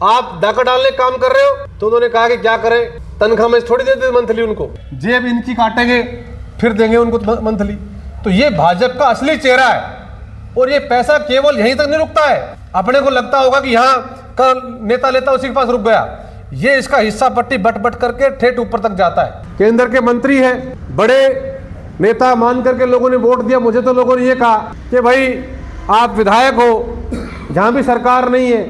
आप डाका डालने का काम कर रहे हो। तो उन्होंने कहा कि क्या करें, तनख्वाह में थोड़ी देते मंथली, उनको जेब इनकी काटेंगे फिर देंगे उनको मंथली। तो ये भाजपा का असली चेहरा है। और ये पैसा केवल यहीं तक नहीं रुकता है। अपने को लगता होगा कि यहाँ का नेता लेता उसी के पास रुक गया, ये इसका हिस्सा पट्टी बट बट करके ठेठ ऊपर तक जाता है। केंद्र के मंत्री है, बड़े नेता मान करके लोगों ने वोट दिया। मुझे तो लोगों ने ये कहा कि भाई आप विधायक हो, जहाँ भी सरकार नहीं है,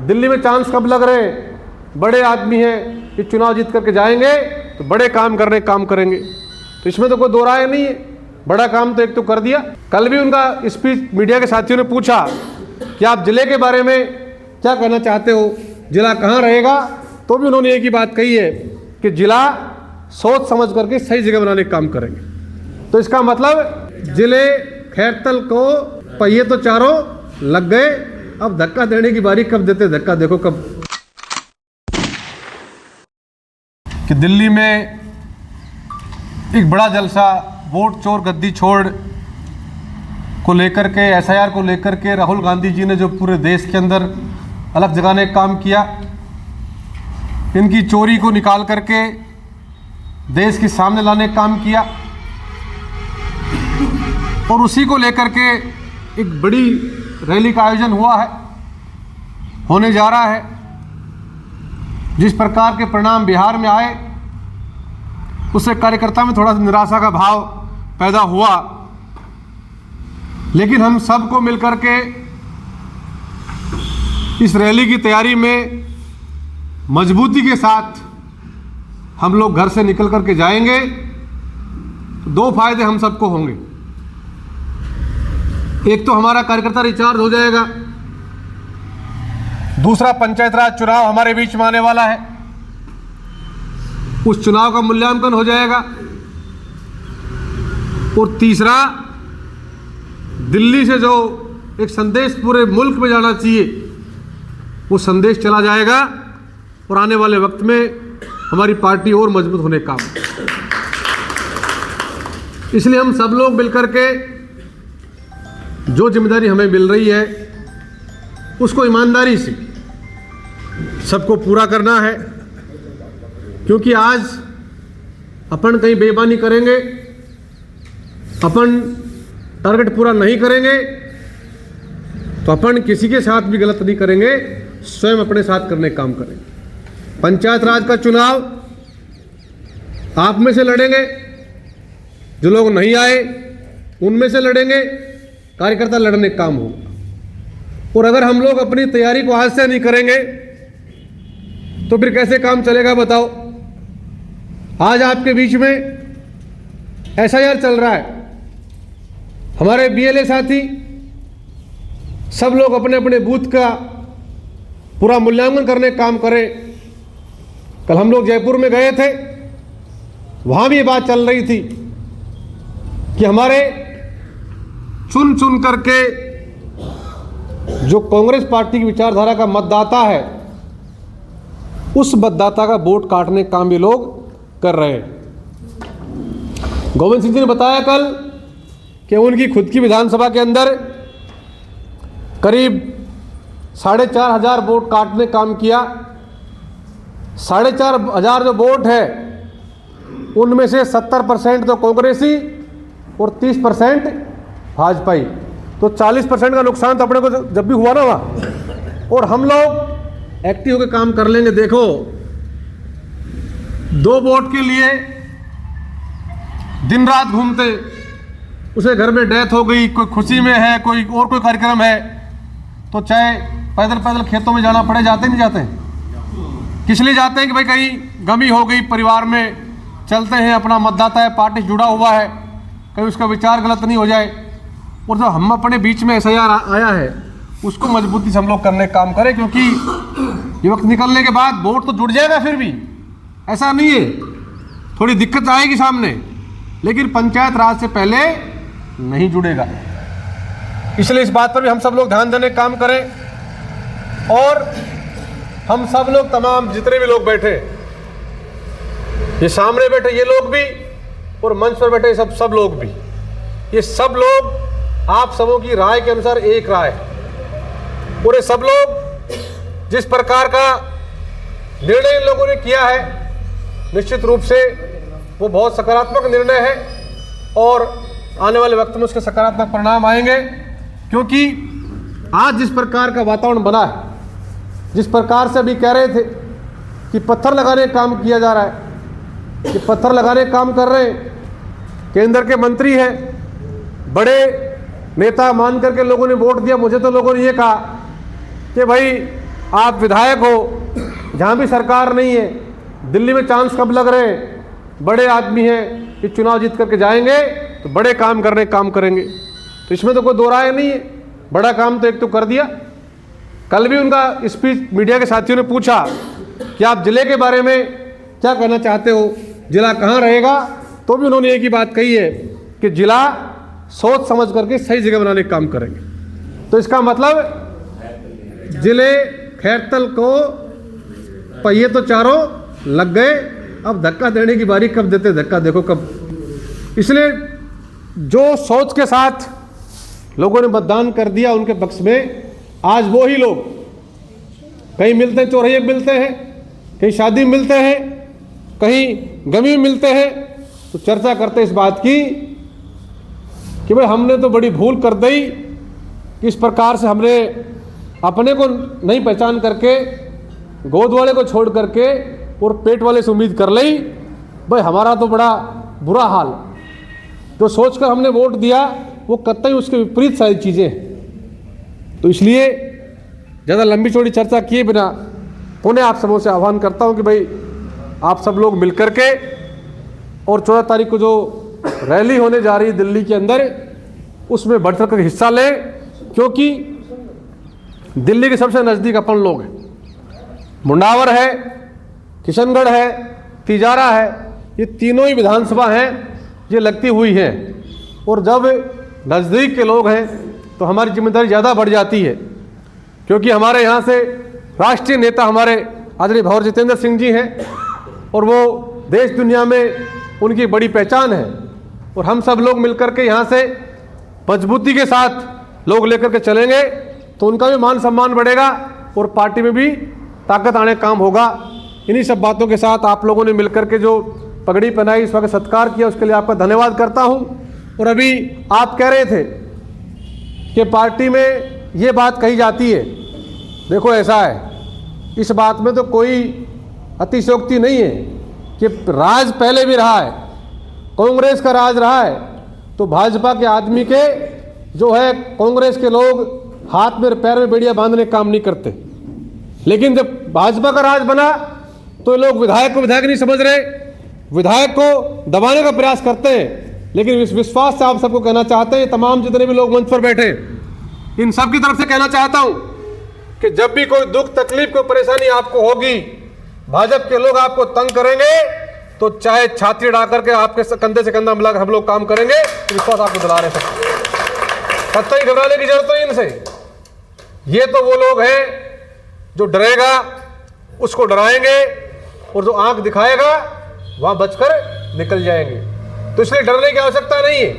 दिल्ली में चांस कब लग रहे हैं, बड़े आदमी हैं कि चुनाव जीत करके जाएंगे तो बड़े काम करने काम करेंगे। तो इसमें तो कोई दो राय नहीं है, बड़ा काम तो एक तो कर दिया। कल भी उनका स्पीच मीडिया के साथियों ने पूछा कि आप जिले के बारे में क्या कहना चाहते हो, जिला कहाँ रहेगा, तो भी उन्होंने एक ही बात कही है कि जिला सोच समझ करके सही जगह बनाने का काम करेंगे। तो इसका मतलब जिले खैरतल को पहिए तो चारों लग गए, अब धक्का देने की बारी कब देते, धक्का देखो कब। कि दिल्ली में एक बड़ा जलसा वोट चोर गद्दी छोड़ को लेकर के, एसआईआर को लेकर के राहुल गांधी जी ने जो पूरे देश के अंदर अलग जगाने का काम किया, इनकी चोरी को निकाल करके देश के सामने लाने का काम किया। और उसी को लेकर के एक बड़ी रैली का आयोजन हुआ है, होने जा रहा है। जिस प्रकार के परिणाम बिहार में आए, उससे कार्यकर्ता में थोड़ा सा निराशा का भाव पैदा हुआ। लेकिन हम सबको मिलकर के इस रैली की तैयारी में मजबूती के साथ हम लोग घर से निकल करके जाएंगे। दो फायदे हम सबको होंगे। एक तो हमारा कार्यकर्ता रिचार्ज हो जाएगा, दूसरा पंचायत राज चुनाव हमारे बीच में आने वाला है, उस चुनाव का मूल्यांकन हो जाएगा। और तीसरा, दिल्ली से जो एक संदेश पूरे मुल्क में जाना चाहिए, वो संदेश चला जाएगा और आने वाले वक्त में हमारी पार्टी और मजबूत होने का काम। इसलिए हम सब लोग मिलकर के जो जिम्मेदारी हमें मिल रही है उसको ईमानदारी से सबको पूरा करना है। क्योंकि आज अपन कहीं बेईमानी करेंगे, अपन टारगेट पूरा नहीं करेंगे, तो अपन किसी के साथ भी गलत नहीं करेंगे, स्वयं अपने साथ करने का काम करेंगे। पंचायत राज का चुनाव आप में से लड़ेंगे, जो लोग नहीं आए उनमें से लड़ेंगे, कार्यकर्ता लड़ने का काम होगा। और अगर हम लोग अपनी तैयारी को आज से नहीं करेंगे तो फिर कैसे काम चलेगा बताओ। आज आपके बीच में एसआईआर चल रहा है, हमारे बीएलए साथी सब लोग अपने अपने बूथ का पूरा मूल्यांकन करने का काम करें। कल हम लोग जयपुर में गए थे, वहां भी ये बात चल रही थी कि हमारे चुन चुन करके जो कांग्रेस पार्टी की विचारधारा का मतदाता है, उस मतदाता का वोट काटने का काम भी लोग कर रहे हैं। गोविंद सिंह जी ने बताया कल कि उनकी खुद की विधानसभा के अंदर करीब 4,500 वोट काटने काम किया। 4,500 जो वोट है उनमें से 70% तो कांग्रेसी और 30% भाजपाई, तो 40% का नुकसान तो अपने को जब भी हुआ ना वहाँ। और हम लोग एक्टिव होकर काम कर लेंगे। देखो, 2 वोट के लिए दिन रात घूमते, उसे घर में डेथ हो गई, कोई खुशी में है, कोई और कोई कार्यक्रम है, तो चाहे पैदल पैदल खेतों में जाना पड़े, जाते नहीं जाते हैं? किस लिए जाते हैं कि भाई कहीं गमी हो गई परिवार में, चलते हैं, अपना मतदाता है, पार्टी से जुड़ा हुआ है, कहीं उसका विचार गलत नहीं हो जाए। और जो हम अपने बीच में एसआईआर आया है उसको मजबूती से हम लोग करने का काम करें, क्योंकि ये वक्त निकलने के बाद वोट तो जुड़ जाएगा, फिर भी ऐसा नहीं है, थोड़ी दिक्कत आएगी सामने, लेकिन पंचायत राज से पहले नहीं जुड़ेगा। इसलिए इस बात पर भी हम सब लोग ध्यान देने का काम करें। और हम सब लोग, तमाम जितने भी लोग बैठे, ये सामने बैठे ये लोग भी और मंच पर बैठे सब लोग भी, ये सब लोग आप सबों की राय के अनुसार एक राय, और ये सब लोग जिस प्रकार का निर्णय इन लोगों ने किया है, निश्चित रूप से वो बहुत सकारात्मक निर्णय है और आने वाले वक्त में उसके सकारात्मक परिणाम आएंगे। क्योंकि आज जिस प्रकार का वातावरण बना है, जिस प्रकार से अभी कह रहे थे कि पत्थर लगाने का काम किया जा रहा है, कि पत्थर लगाने का काम कर रहे हैं, केंद्र के मंत्री हैं, बड़े नेता मान करके लोगों ने वोट दिया। मुझे तो लोगों ने ये कहा कि भाई आप विधायक हो, जहाँ भी सरकार नहीं है, दिल्ली में चांस कब लग रहे हैं, बड़े आदमी हैं कि चुनाव जीत करके जाएंगे तो बड़े काम करने काम करेंगे। तो इसमें तो कोई दो राय नहीं है, बड़ा काम तो एक तो कर दिया। कल भी उनका स्पीच मीडिया के साथियों ने पूछा कि आप जिले के बारे में क्या कहना चाहते हो, जिला कहाँ रहेगा, तो भी उन्होंने एक ही बात कही है कि जिला सोच समझ करके सही जगह बनाने का काम करेंगे। तो इसका मतलब जिले खैरतल को पहिए तो चारों लग गए, अब धक्का देने की बारी कब देते, धक्का देखो कब। इसलिए जो सोच के साथ लोगों ने मतदान कर दिया उनके पक्ष में, आज वो ही लोग कहीं मिलते हैं, चौराहे मिलते हैं, कहीं शादी में मिलते हैं, कहीं गमी में मिलते हैं, तो चर्चा करते इस बात की कि भाई हमने तो बड़ी भूल कर दी, किस प्रकार से हमने अपने को नहीं पहचान करके गोद वाले को छोड़ करके और पेट वाले से उम्मीद कर ली। भाई हमारा तो बड़ा बुरा हाल, जो सोचकर हमने वोट दिया वो कतई उसके विपरीत सारी चीज़ें हैं। तो इसलिए ज़्यादा लंबी चौड़ी चर्चा किए बिना पुनः आप सबों से आह्वान करता हूं कि भाई आप सब लोग मिल करके और 14 तारीख को जो रैली होने जा रही है दिल्ली के अंदर, उसमें बढ़ चढ़ कर हिस्सा लें। क्योंकि दिल्ली के सबसे नज़दीक अपन लोग हैं, मुंडावर है, किशनगढ़ है, तिजारा है, ये तीनों ही विधानसभा हैं, ये लगती हुई हैं। और जब नज़दीक के लोग हैं तो हमारी जिम्मेदारी ज़्यादा बढ़ जाती है। क्योंकि हमारे यहाँ से राष्ट्रीय नेता हमारे आदरणीय भंवर जितेंद्र सिंह जी हैं और वो देश दुनिया में उनकी बड़ी पहचान है। और हम सब लोग मिलकर के यहाँ से मजबूती के साथ लोग लेकर के चलेंगे तो उनका भी मान सम्मान बढ़ेगा और पार्टी में भी ताकत आने का काम होगा। इन्हीं सब बातों के साथ आप लोगों ने मिलकर के जो पगड़ी पहनाई, इस वक्त सत्कार किया, उसके लिए आपका धन्यवाद करता हूँ। और अभी आप कह रहे थे कि पार्टी में ये बात कही जाती है, देखो ऐसा है, इस बात में तो कोई अतिशयोक्ति नहीं है कि राज पहले भी रहा है, कांग्रेस का राज रहा है, तो भाजपा के आदमी के जो है कांग्रेस के लोग हाथ में पैर में बेड़ियां बांधने का काम नहीं करते। लेकिन जब भाजपा का राज बना तो ये लोग विधायक को विधायक नहीं समझ रहे, विधायक को दबाने का प्रयास करते हैं। लेकिन इस विश्वास से आप सबको कहना चाहते हैं, तमाम जितने भी लोग मंच पर बैठे, इन सब की तरफ से कहना चाहता हूं कि जब भी कोई दुख तकलीफ कोई परेशानी आपको होगी, भाजपा के लोग आपको तंग करेंगे तो चाहे छाती अड़ा करके आपके कंधे से कंधा मिलाकर हम लोग काम करेंगे। विश्वास आपको दिला रहे हैं, कतई घबराने की जरूरत नहीं इनसे। ये तो वो लोग हैं जो डरेगा उसको डराएंगे और जो आंख दिखाएगा वहां बचकर निकल जाएंगे। तो इसलिए डरने की आवश्यकता नहीं है।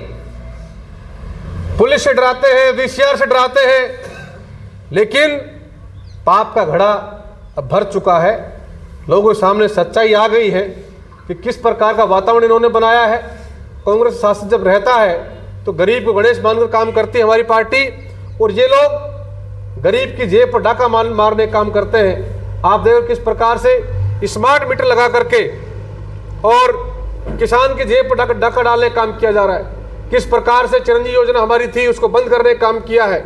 पुलिस से डराते हैं, वीसीआर से डराते हैं, लेकिन पाप का घड़ा अब भर चुका है। लोगों के सामने सच्चाई आ गई है कि किस प्रकार का वातावरण इन्होंने बनाया है। कांग्रेस शासन जब रहता है तो गरीब को गणेश मानकर काम करती है हमारी पार्टी, और ये लोग गरीब की जेब पर डाका मारने का काम करते हैं। आप देखो किस प्रकार से स्मार्ट मीटर लगा करके और किसान की जेब पर डाका डालने का काम किया जा रहा है। किस प्रकार से चिरंजीवी योजना हमारी थी उसको बंद करने का काम किया है।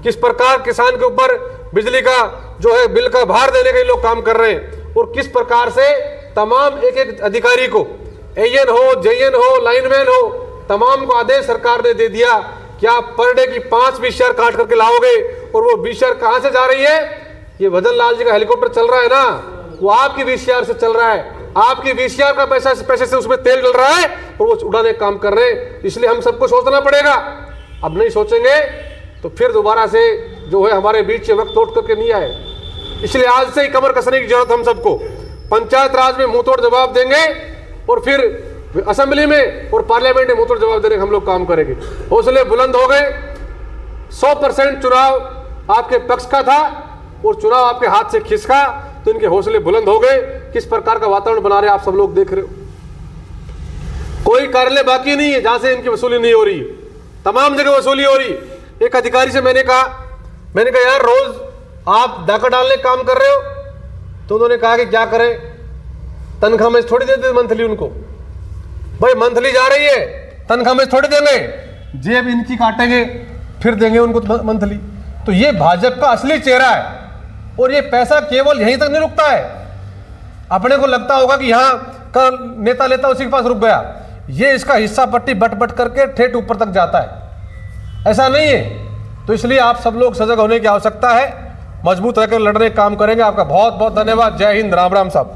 किस प्रकार किसान के ऊपर बिजली का जो है बिल का भार देने के लोग काम कर रहे हैं। और किस प्रकार से तमाम एक एक अधिकारी को, एएन हो, जेएन हो, लाइनमैन हो, तमाम को आदेश सरकार ने दे दिया कि आप पर डे की 5 वीसीआर काट करके लाओगे। और वो वीसीआर कहां से जा रही है? ये भजन लाल जी का हेलीकॉप्टर चल रहा है ना, वो आपकी वीसीआर से चल रहा है। आपकी वीसीआर का पैसे से उसमें तेल डल रहा है और वो उड़ाने का काम कर रहे हैं। इसलिए हम सबको सोचना पड़ेगा। अब नहीं सोचेंगे तो फिर दोबारा से जो है हमारे बीच से वक्त तोड़ करके नहीं आए। इसलिए आज से ही कमर कसने की जरूरत हम सबको। पंचायत राज में मुंह तोड़ जवाब देंगे और फिर असेंबली में और पार्लियामेंट में मुंह तोड़ जवाब देने का हम लोग काम करेंगे। हौसले बुलंद हो गए। 100% चुनाव आपके पक्ष का था, और चुनाव आपके हाथ से खिसका तो इनके हौसले बुलंद हो गए। किस प्रकार का वातावरण बना रहे आप सब लोग देख रहे हो। कोई कार्यालय बाकी नहीं है जहां से इनकी वसूली नहीं हो रही, तमाम जगह वसूली हो रही। एक अधिकारी से मैंने कहा यार रोज आप डाका डालने काम कर रहे हो, तो उन्होंने कहा कि क्या करें, तनख्वाह में थोड़ी देते मंथली उनको। भाई मंथली जा रही है, तनख्वाह में थोड़ी देंगे, जेब इनकी काटेंगे फिर देंगे उनको मंथली। तो ये भाजपा का असली चेहरा है। और ये पैसा केवल यहीं तक नहीं रुकता है। अपने को लगता होगा कि यहाँ का नेता लेता उसी के पास रुक गया, ये इसका हिस्सा पट्टी बट बट करके ठेठ ऊपर तक जाता है। ऐसा नहीं है। तो इसलिए आप सब लोग सजग होने की आवश्यकता है, मजबूत रहकर लड़ने का काम करेंगे। आपका बहुत बहुत धन्यवाद। जय हिंद, राम राम साहब।